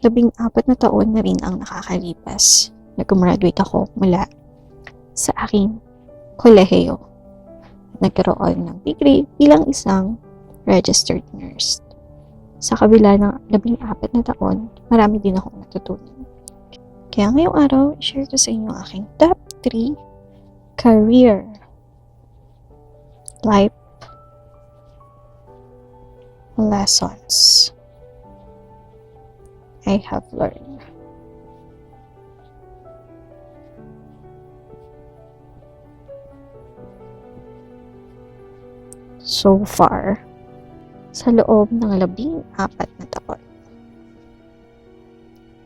14 na taon na rin ang nakakalipas na gumraduate ako mula sa aking kolehiyo. Nagkaroon ng degree bilang isang registered nurse. Sa kabila ng 14 na taon, marami din akong natutunan. Kaya ngayong araw, share ko sa inyo ang aking top 3 career life lessons I have learned. So far, sa loob ng 14 na taon.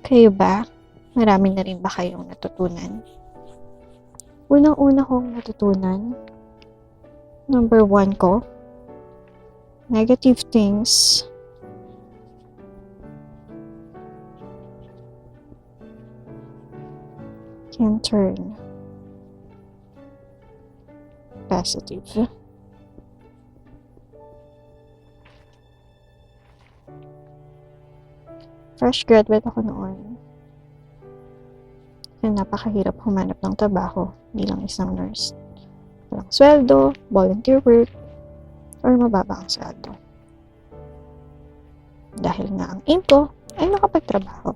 Kayo ba? Marami na rin ba kayong natutunan? Unang-una kong natutunan, number 1 ko, negative things can turn positive. Fresh graduate ako noon. Kaya napakahirap humanap ng trabaho bilang isang nurse. Walang sweldo, volunteer work, or mababa ang sweldo. Dahil nga ang aim ko ay makapagtrabaho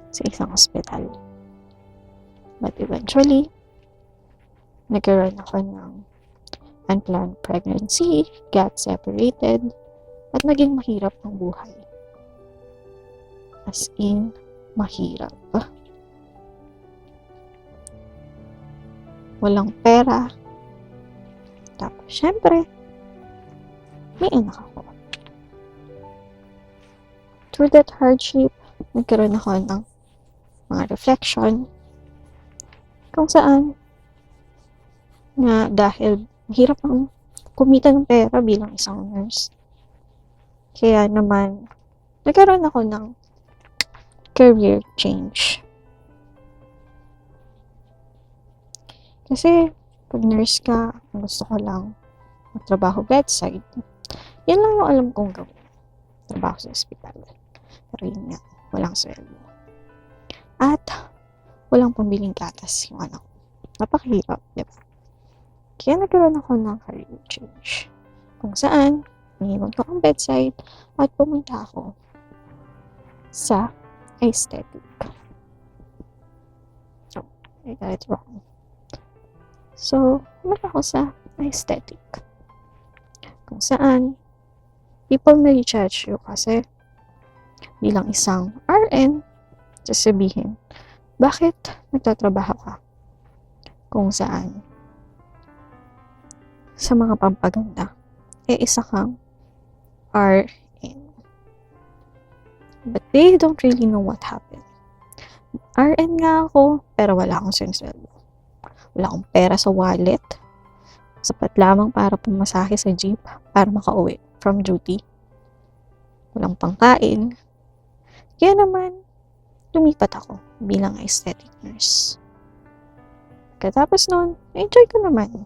sa isang ospital. But eventually, nagkaroon ako ng unplanned pregnancy, got separated, at naging mahirap ang buhay. As in, mahirap. Walang pera. Tapos, syempre, may anak ako. Through that hardship, nagkaroon ako ng mga reflection kung saan na dahil mahirap ang kumita ng pera bilang isang nurse. Kaya naman, nagkaroon ako ng career change. Kasi, pag nurse ka, gusto ko lang magtrabaho bedside. Yan lang yung alam kong gawin. Trabaho sa ospital. Pero yun nga, walang sweldo. At, walang pambiling gatas yung anak ko. Napakahirap, di ba? Kaya nagkaroon ako ng career change. Kung saan, iniwan ko ang bedside at pumunta ako sa aesthetic. Oh, I got it wrong. So, pumunta ako sa aesthetic. Kung saan, people may judge you kasi bilang isang RN, sasabihin, bakit nagtatrabaho ka? Kung saan, sa mga pampaganda, isa kang RN. But they don't really know what happened. RN nga ako, pero wala akong sinsweldo. Wala akong pera sa wallet. Sapat lamang para pumasahe sa jeep para makauwi from duty. Walang pangkain. Kaya naman, lumipat ako bilang aesthetic nurse. Katapos nun, enjoy ko naman.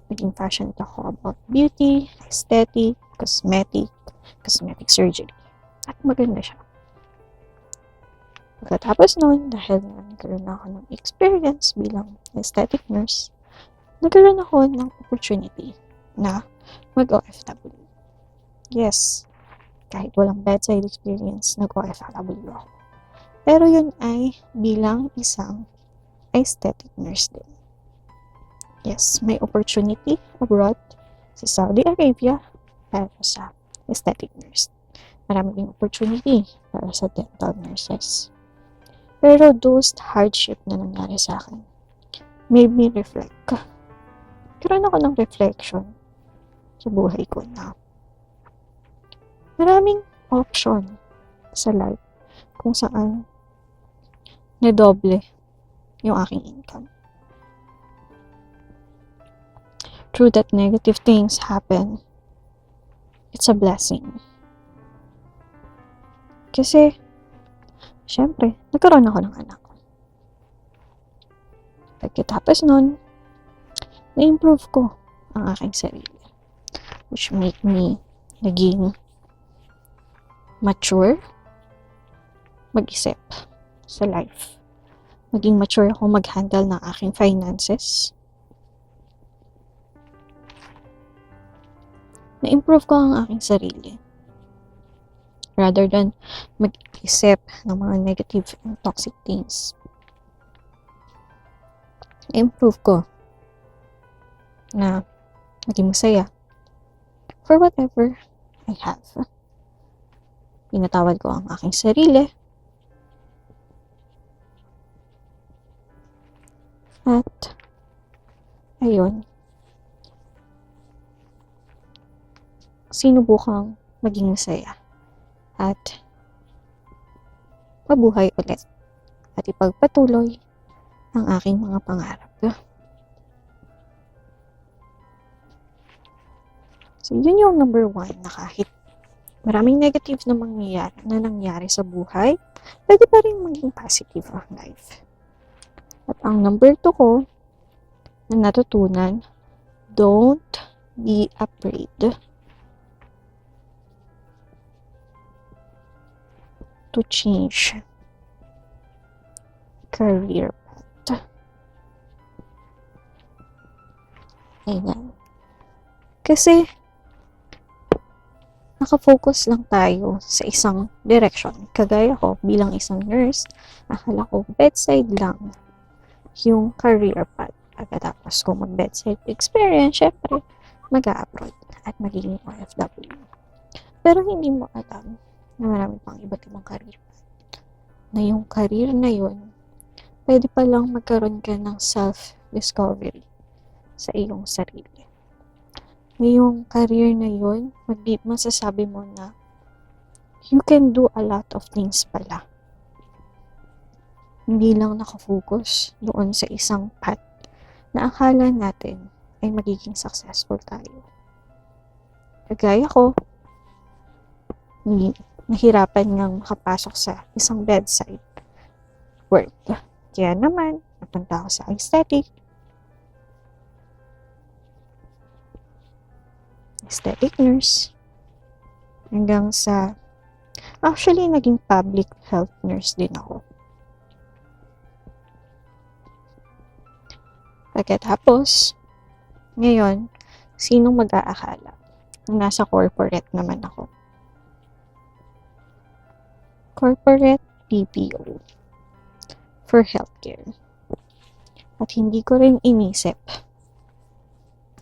Naging passionate ako about beauty, aesthetic, cosmetic surgery. At maganda siya. Pagkatapos nun, dahil nagkaroon ako ng experience bilang aesthetic nurse, nagkaroon ako ng opportunity na mag-OFW. Yes, kahit walang bedside experience, nag-OFW ako. Pero yun ay bilang isang aesthetic nurse din. Yes, may opportunity abroad sa Saudi Arabia para sa aesthetic nurse. Marami ding opportunity para sa dental nurses. Pero those hardship na nangyari sa akin made me reflect. Karoon ako ng reflection sa buhay ko na maraming option sa life kung saan nadoble yung aking income. True that negative things happen, it's a blessing. Kasi, syempre, nagkaroon ako ng anak. Pagkatapos nun, na-improve ko ang aking sarili. Which make me naging mature, mag-isip sa life. Maging mature ako mag-handle ng aking finances. Na-improve ko ang aking sarili. Rather than mag-isip ng mga negative and toxic things. Na-improve ko na maging masaya for whatever I have. Pinatawad ko ang aking sarili. At, ayun, sinubukang maging masaya at mabuhay ulit at ipagpatuloy ang aking mga pangarap. So, yun yung number 1 na kahit maraming negative na nangyari sa buhay, pwede pa rin maging positive ang life. At ang number 2 ko na natutunan, don't be afraid to change career path. Ayan. Kasi, nakafocus lang tayo sa isang direction. Kagaya ko, bilang isang nurse, akala ko bedside lang yung career path. Pagkatapos ko mag-bedside experience, syempre, mag-a-abroad at magiging OFW. Pero hindi mo alam na marami pang iba't ibang career path. Na yung career na yun, pwede pa lang magkaroon ka ng self-discovery sa iyong sarili. Na yung career na yun, masasabi mo na you can do a lot of things pala. Hindi lang nakafocus doon sa isang path na akala natin ay magiging successful tayo. Kagaya ko, nahirapan ngang makapasok sa isang bedside work. Kaya naman, napunta ako sa aesthetic nurse. Hanggang sa, actually, naging public health nurse din ako. Pagkatapos, ngayon, sinong mag-aakala? Nasa corporate naman ako. Corporate BPO for healthcare. At hindi ko rin inisip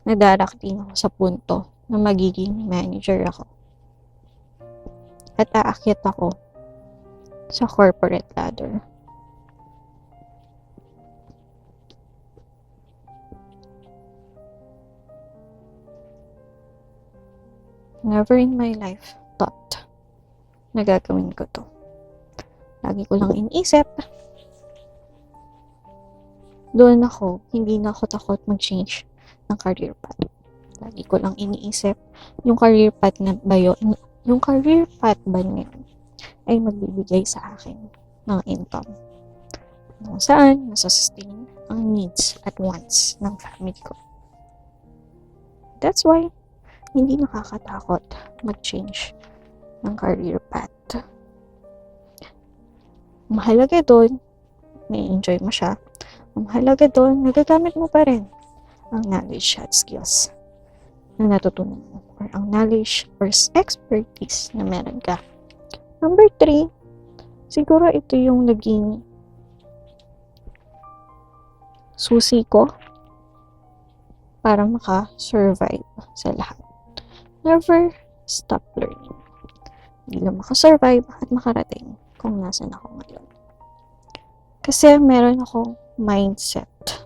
na darating ako sa punto na magiging manager ako. At aakyat ako sa corporate ladder. Never in my life thought na gagawin ko to. Lagi ko lang iniisip. Doon ako, hindi na ako takot mag-change ng career path. Lagi ko lang iniisip, yung career path na ba yun, yung career path ba niya ay magbibigay sa akin ng income. Kung saan, nasa-sustain ang needs at wants ng family ko. That's why, hindi nakakatakot mag-change ng career path. Mahalaga doon, may-enjoy mo siya. Mahalaga doon, nagagamit mo pa rin ang knowledge at skills na natutunan mo or ang knowledge or expertise na meron ka. Number 3, siguro ito yung naging susi ko para maka-survive sa lahat. Never stop learning. Hindi lang makasurvive at makarating kung nasan ako ngayon. Kasi meron akong mindset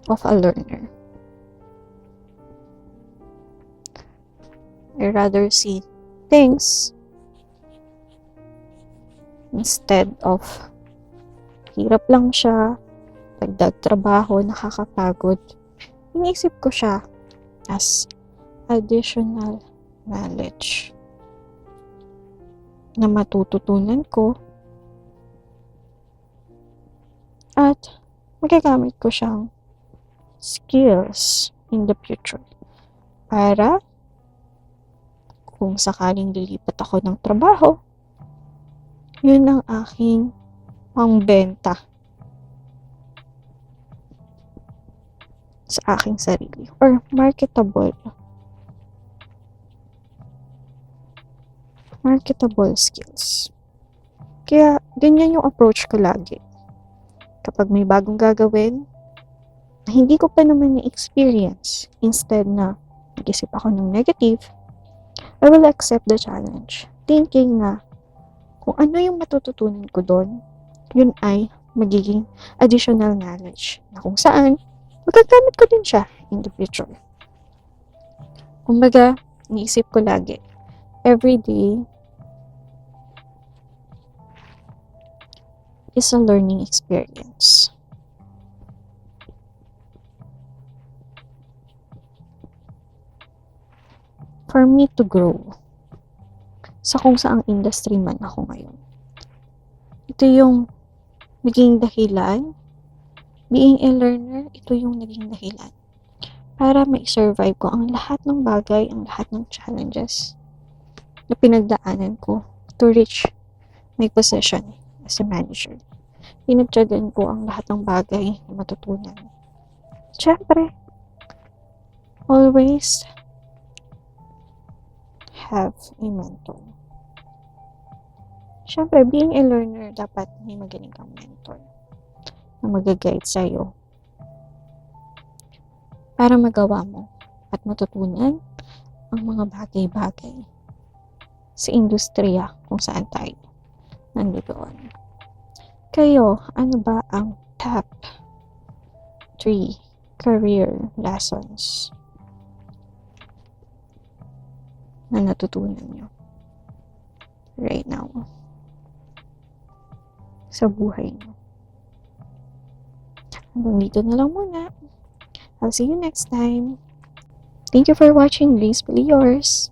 of a learner. I rather see things instead of hirap lang siya, dagdag trabaho, nakakapagod. Iniisip ko siya as additional knowledge na matututunan ko at magagamit ko siyang skills in the future para kung sakaling lilipat ako ng trabaho, yun ang aking pangbenta sa aking sarili or marketable skills. Kaya ganyan yung approach ko lagi. Kapag may bagong gagawin na hindi ko pa naman na-experience, instead na mag-isip ako ng negative, I will accept the challenge, thinking na kung ano yung matututunan ko doon, yun ay magiging additional knowledge na kung saan magagamit ko din siya in the future. Kumbaga, iniisip ko lagi, every day is a learning experience. For me to grow sa kung saang industry man ako ngayon. Ito yung naging dahilan. Being a learner, ito yung naging dahilan para ma-survive ko ang lahat ng bagay, ang lahat ng challenges na pinagdaanan ko to reach my position as a manager. Pinagtyagan ko ang lahat ng bagay na matutunan. Siyempre, always have a mentor. Siyempre, being a learner, dapat may magaling kang mentor na mag-guide sa'yo para magawa mo at matutunan ang mga bagay-bagay sa industriya kung saan tayo nandoon. Kayo, ano ba ang top 3 career lessons na natutunan nyo right now sa buhay nyo? Hanggang dito na lang muna. I'll see you next time. Thank you for watching. Gracefully yours.